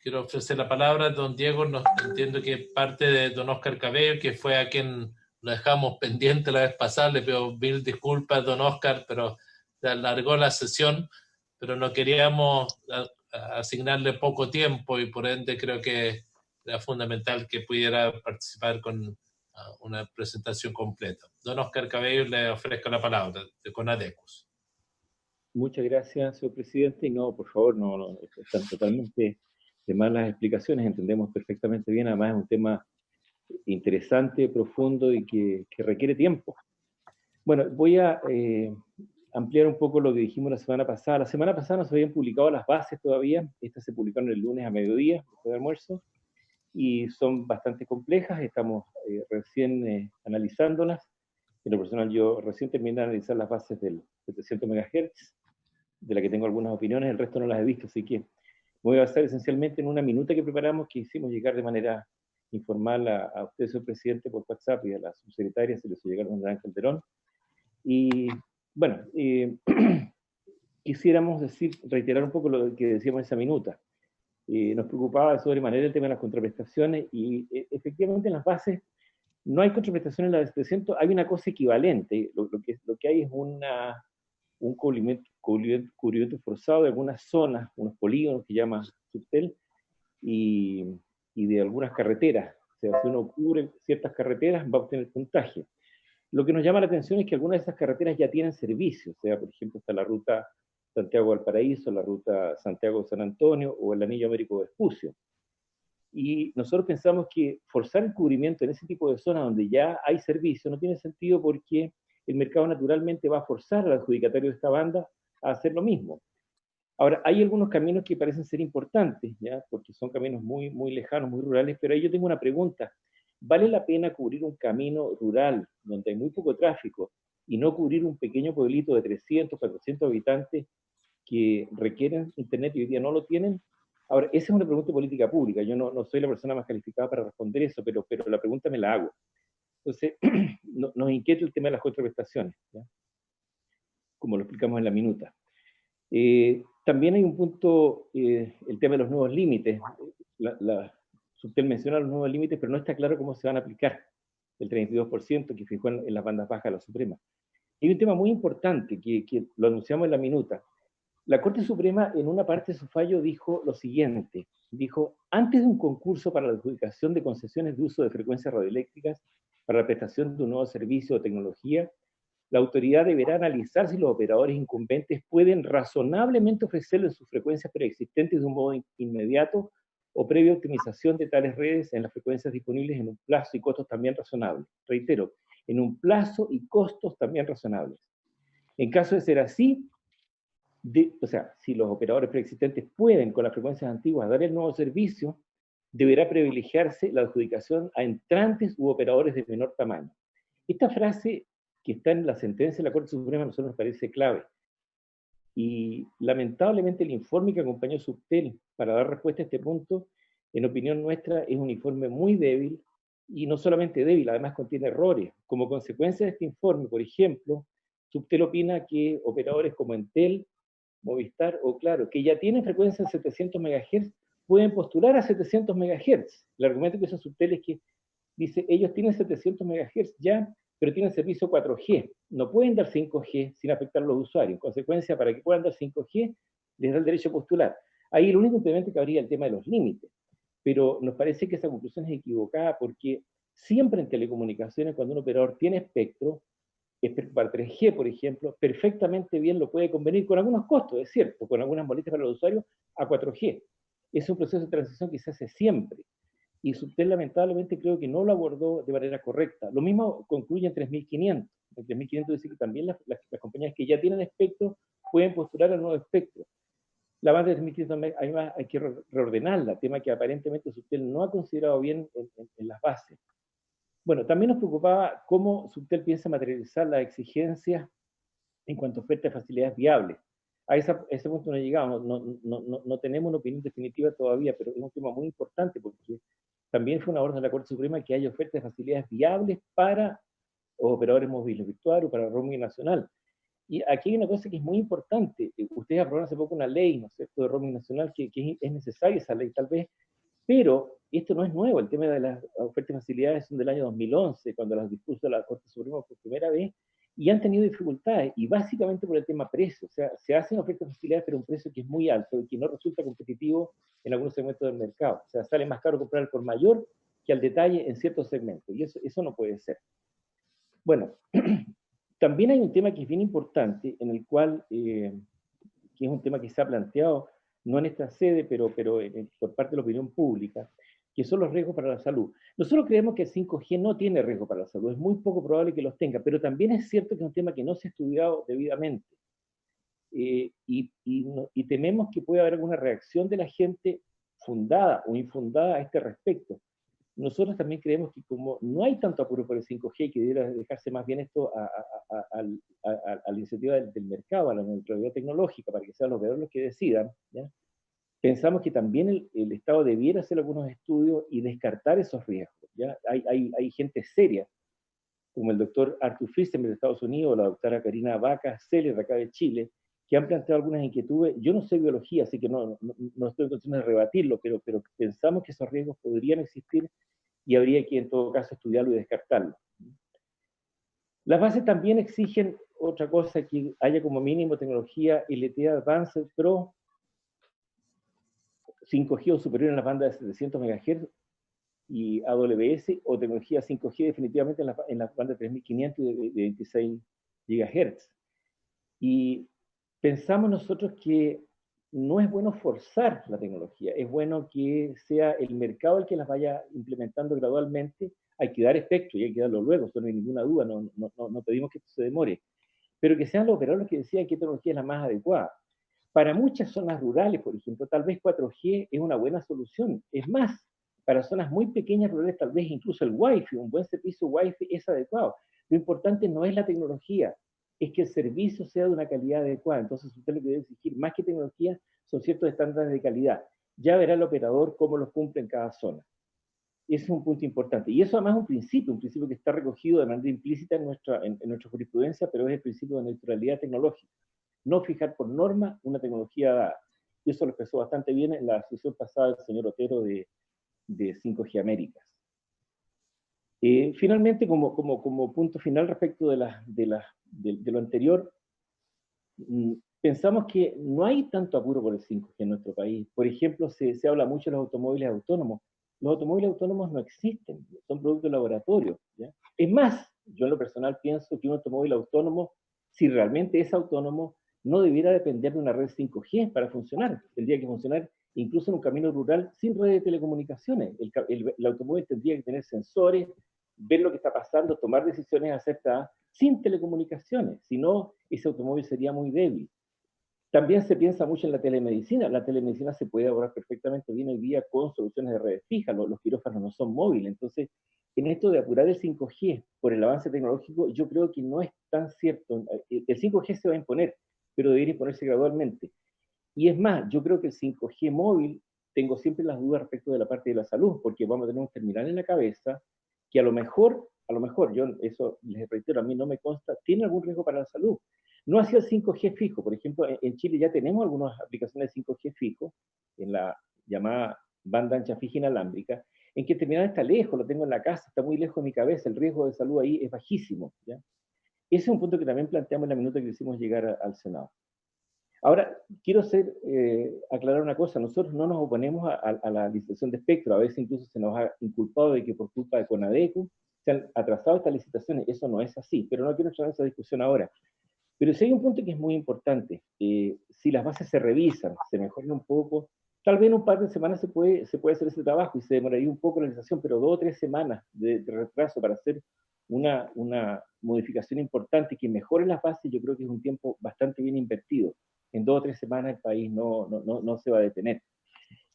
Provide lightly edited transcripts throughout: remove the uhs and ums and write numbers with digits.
quiero ofrecer la palabra a don Diego. No, entiendo que parte de don Oscar Cabello, que fue a quien lo dejamos pendiente la vez pasada. Le pido mil disculpas, don Oscar, pero se alargó la sesión, pero no queríamos asignarle poco tiempo y por ende creo que era fundamental que pudiera participar con una presentación completa. Don Oscar Cabello, le ofrezco la palabra de Conadecus. Muchas gracias, señor presidente. Y no, por favor, no, están totalmente de más las explicaciones, entendemos perfectamente bien. Además, es un tema interesante, profundo y que requiere tiempo. Bueno, voy a ampliar un poco lo que dijimos la semana pasada. La semana pasada no se habían publicado las bases todavía. Estas se publicaron el lunes a mediodía, después del almuerzo, y son bastante complejas. Estamos recién analizándolas. En lo personal, yo recién terminé de analizar las bases del 700 MHz, de la que tengo algunas opiniones, el resto no las he visto, así que voy a basar esencialmente en una minuta que preparamos, que hicimos llegar de manera informal a usted, señor presidente, por WhatsApp, y a la subsecretaria, se les hizo llegar a don Ángel Calderón. Y bueno, quisiéramos reiterar un poco lo que decíamos en esa minuta. Nos preocupaba sobremanera el tema de las contraprestaciones, y efectivamente en las bases no hay contraprestación en la de 700, hay una cosa equivalente. Lo que hay es un cubrimiento forzado de algunas zonas, unos polígonos que llama Subtel, y de algunas carreteras. O sea, si uno cubre ciertas carreteras, va a obtener puntaje. Lo que nos llama la atención es que algunas de esas carreteras ya tienen servicio. O sea, por ejemplo, está la ruta Santiago-Valparaíso, la ruta Santiago-San Antonio o el anillo Américo-Vespucio. Y nosotros pensamos que forzar el cubrimiento en ese tipo de zonas donde ya hay servicio no tiene sentido, porque el mercado naturalmente va a forzar al adjudicatario de esta banda a hacer lo mismo. Ahora, hay algunos caminos que parecen ser importantes, ¿ya? Porque son caminos muy, muy lejanos, muy rurales, pero ahí yo tengo una pregunta. ¿Vale la pena cubrir un camino rural donde hay muy poco tráfico y no cubrir un pequeño pueblito de 300, 400 habitantes que requieren internet y hoy día no lo tienen? Ahora, esa es una pregunta de política pública. Yo no soy la persona más calificada para responder eso, pero la pregunta me la hago. Entonces, nos inquieta el tema de las contraprestaciones, ¿ya? Como lo explicamos en la minuta. También hay un punto, el tema de los nuevos límites. Subtel menciona los nuevos límites, pero no está claro cómo se van a aplicar el 32% que fijó en las bandas bajas de la Suprema. Hay un tema muy importante que lo anunciamos en la minuta. La Corte Suprema, en una parte de su fallo, dijo lo siguiente. Dijo: antes de un concurso para la adjudicación de concesiones de uso de frecuencias radioeléctricas para la prestación de un nuevo servicio o tecnología, la autoridad deberá analizar si los operadores incumbentes pueden razonablemente ofrecerles sus frecuencias preexistentes de un modo inmediato o previa optimización de tales redes en las frecuencias disponibles en un plazo y costos también razonables. Reitero, en un plazo y costos también razonables. En caso de ser así, o sea, si los operadores preexistentes pueden con las frecuencias antiguas dar el nuevo servicio, deberá privilegiarse la adjudicación a entrantes u operadores de menor tamaño. Esta frase, que está en la sentencia de la Corte Suprema, a nosotros nos parece clave. Y lamentablemente el informe que acompañó Subtel para dar respuesta a este punto, en opinión nuestra, es un informe muy débil, y no solamente débil, además contiene errores. Como consecuencia de este informe, por ejemplo, Subtel opina que operadores como Entel, Movistar o Claro, que ya tienen frecuencia de 700 MHz, pueden postular a 700 MHz. El argumento que usa Subtel es que dice: ellos tienen 700 MHz ya, pero tienen servicio 4G. No pueden dar 5G sin afectar a los usuarios. En consecuencia, para que puedan dar 5G, les da el derecho a postular. Ahí el único impedimento que habría el tema de los límites. Pero nos parece que esa conclusión es equivocada, porque siempre en telecomunicaciones, cuando un operador tiene espectro, para 3G, por ejemplo, perfectamente bien lo puede convenir, con algunos costos, es cierto, con algunas molestias para los usuarios, a 4G. Es un proceso de transición que se hace siempre. Y Subtel lamentablemente creo que no lo abordó de manera correcta. Lo mismo concluye en 3500. En 3500 dice que también las compañías que ya tienen espectro pueden postular al nuevo espectro. La banda de 3500 además hay que reordenarla, tema que aparentemente Subtel no ha considerado bien en las bases. Bueno, también nos preocupaba cómo Subtel piensa materializar las exigencias en cuanto a oferta de facilidades viables. A ese punto no llegamos, no tenemos una opinión definitiva todavía, pero es un tema muy importante, porque también fue una orden de la Corte Suprema que haya ofertas de facilidades viables para operadores móviles virtuales o para roaming nacional. Y aquí hay una cosa que es muy importante. Ustedes aprobaron hace poco una ley, ¿no es cierto?, de roaming nacional, que es necesaria esa ley, tal vez, pero esto no es nuevo. El tema de las ofertas y facilidades son del año 2011, cuando las dispuso la Corte Suprema por primera vez, y han tenido dificultades, y básicamente por el tema precio. O sea, se hacen ofertas y facilidades, pero a un precio que es muy alto y que no resulta competitivo en algunos segmentos del mercado. O sea, sale más caro comprar al por mayor que al detalle en ciertos segmentos, y eso no puede ser. Bueno, también hay un tema que es bien importante, en el cual, que es un tema que se ha planteado, no en esta sede, pero por parte de la opinión pública, que son los riesgos para la salud. Nosotros creemos que el 5G no tiene riesgo para la salud, es muy poco probable que los tenga, pero también es cierto que es un tema que no se ha estudiado debidamente. Y tememos que pueda haber alguna reacción de la gente fundada o infundada a este respecto. Nosotros también creemos que como no hay tanto apuro por el 5G, que debiera dejarse más bien esto a la iniciativa del mercado, a la neutralidad tecnológica, para que sean los operadores los que decidan, ¿ya? Pensamos que también el Estado debiera hacer algunos estudios y descartar esos riesgos, ¿ya? Hay gente seria, como el doctor Arthur Firstenberg de Estados Unidos, o la doctora Karina Vaca Celer de acá de Chile, que han planteado algunas inquietudes. Yo no sé biología, así que no estoy en condiciones de rebatirlo, pero pensamos que esos riesgos podrían existir y habría que en todo caso estudiarlo y descartarlo. Las bases también exigen otra cosa, que haya como mínimo tecnología LTE Advanced Pro 5G o superior en la banda de 700 MHz y AWS, o tecnología 5G definitivamente en la banda de 3500 y de 26 GHz. Y pensamos nosotros que no es bueno forzar la tecnología, es bueno que sea el mercado el que las vaya implementando gradualmente. Hay que dar espectro y hay que darlo luego, eso no hay ninguna duda, no pedimos que esto se demore, pero que sean los operadores que decidan qué tecnología es la más adecuada. Para muchas zonas rurales, por ejemplo, tal vez 4G es una buena solución. Es más, para zonas muy pequeñas rurales, tal vez incluso el Wi-Fi, un buen servicio Wi-Fi es adecuado. Lo importante no es la tecnología, es que el servicio sea de una calidad adecuada. Entonces, usted lo que debe exigir, más que tecnología, son ciertos estándares de calidad. Ya verá el operador cómo los cumple en cada zona. Ese es un punto importante. Y eso además es un principio que está recogido de manera implícita en nuestra jurisprudencia, pero es el principio de neutralidad tecnológica. No fijar por norma una tecnología dada. Y eso lo expresó bastante bien en la sesión pasada del señor Otero de 5G Américas. Finalmente, como punto final respecto de lo anterior, pensamos que no hay tanto apuro por el 5G en nuestro país. Por ejemplo, se habla mucho de los automóviles autónomos. Los automóviles autónomos no existen, son productos de laboratorio, ¿ya? Es más, yo en lo personal pienso que un automóvil autónomo, si realmente es autónomo, no debiera depender de una red 5G para funcionar. Tendría que funcionar incluso en un camino rural sin red de telecomunicaciones. El automóvil tendría que tener sensores, ver lo que está pasando, tomar decisiones acertadas sin telecomunicaciones. Si no, ese automóvil sería muy débil. También se piensa mucho en la telemedicina. La telemedicina se puede abordar perfectamente bien hoy día con soluciones de redes fijas. Los quirófanos no son móviles. Entonces, en esto de apurar el 5G por el avance tecnológico, yo creo que no es tan cierto. El 5G se va a imponer, pero debería imponerse gradualmente. Y es más, yo creo que el 5G móvil, tengo siempre las dudas respecto de la parte de la salud, porque vamos a tener un terminal en la cabeza que a lo mejor, yo eso les reitero, a mí no me consta, tiene algún riesgo para la salud. No hacia el 5G fijo. Por ejemplo, en Chile ya tenemos algunas aplicaciones de 5G fijo, en la llamada banda ancha fija inalámbrica, en que el terminal está lejos, lo tengo en la casa, está muy lejos de mi cabeza, el riesgo de salud ahí es bajísimo, ¿ya? Ese es un punto que también planteamos en la minuta que hicimos llegar al Senado. Ahora, quiero aclarar una cosa. Nosotros no nos oponemos a la licitación de espectro. A veces incluso se nos ha inculpado de que por culpa de Conadeco se han atrasado estas licitaciones. Eso no es así, pero no quiero entrar en esa discusión ahora. Pero sí hay un punto que es muy importante. Si las bases se revisan, se mejoran un poco, tal vez en un par de semanas se puede hacer ese trabajo y se demoraría un poco la licitación, pero 2 o 3 semanas de retraso para hacer una modificación importante que mejore las bases, yo creo que es un tiempo bastante bien invertido. En 2 o 3 semanas el país no se va a detener.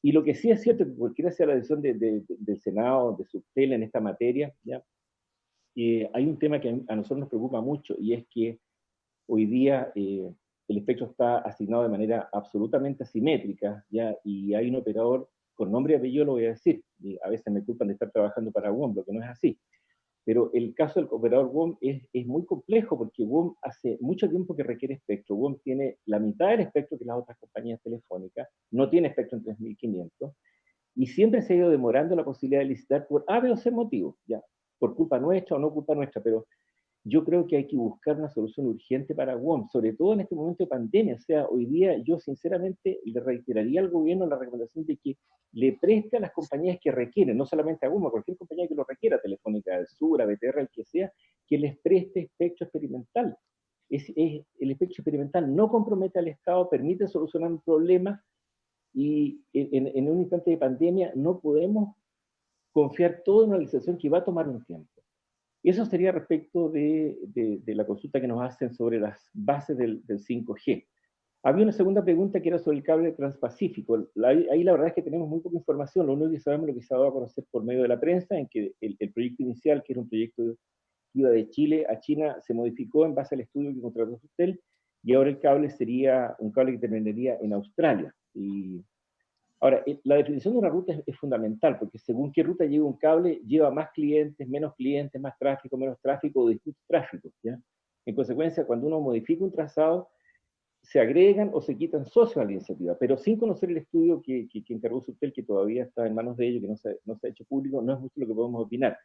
Y lo que sí es cierto, que cualquiera sea la decisión del Senado, de Subtel en esta materia, ¿ya? Hay un tema que a nosotros nos preocupa mucho, y es que hoy día el espectro está asignado de manera absolutamente asimétrica, ¿ya? Y hay un operador, con nombre y apellido lo voy a decir, y a veces me culpan de estar trabajando para UOM, lo que no es así. Pero el caso del operador WOM es muy complejo porque WOM hace mucho tiempo que requiere espectro. WOM tiene la mitad del espectro que las otras compañías telefónicas, no tiene espectro en 3500, y siempre se ha ido demorando la posibilidad de licitar por A, B o C motivos, ya, por culpa nuestra o no culpa nuestra, pero yo creo que hay que buscar una solución urgente para WOM, sobre todo en este momento de pandemia. O sea, hoy día yo sinceramente le reiteraría al gobierno la recomendación de que le preste a las compañías que requieren, no solamente a WOM, a cualquier compañía que lo requiera, Telefónica del Sur, a BTR, el que sea, que les preste espectro experimental. El espectro experimental no compromete al Estado, permite solucionar un problema, y en un instante de pandemia no podemos confiar todo en una licitación que va a tomar un tiempo. Eso sería respecto de la consulta que nos hacen sobre las bases del 5G. Había una segunda pregunta que era sobre el cable transpacífico. Ahí la verdad es que tenemos muy poca información. Lo único que sabemos es lo que se ha dado a conocer por medio de la prensa, en que el proyecto inicial, que era un proyecto que iba de Chile a China, se modificó en base al estudio que contrató Sustel, y ahora el cable sería un cable que terminaría en Australia. Ahora, la definición de una ruta es fundamental, porque según qué ruta lleva un cable, lleva más clientes, más tráfico, menos tráfico o distintos tráficos, ¿ya? En consecuencia, cuando uno modifica un trazado, se agregan o se quitan socios a la iniciativa, pero sin conocer el estudio que encargó Sustel, que todavía está en manos de ellos, que no se ha hecho público, no es mucho lo que podemos opinar.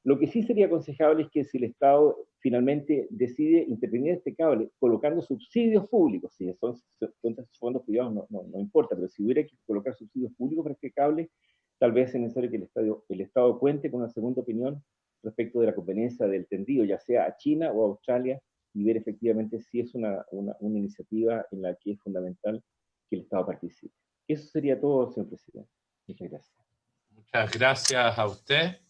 Lo que sí sería aconsejable es que si el Estado finalmente decide intervenir en este cable colocando subsidios públicos, si son fondos privados no importa, pero si hubiera que colocar subsidios públicos para este cable, tal vez es necesario que el Estado cuente con una segunda opinión respecto de la conveniencia del tendido, ya sea a China o a Australia, y ver efectivamente si es una iniciativa en la que es fundamental que el Estado participe. Eso sería todo, señor presidente. Muchas gracias. Muchas gracias a usted.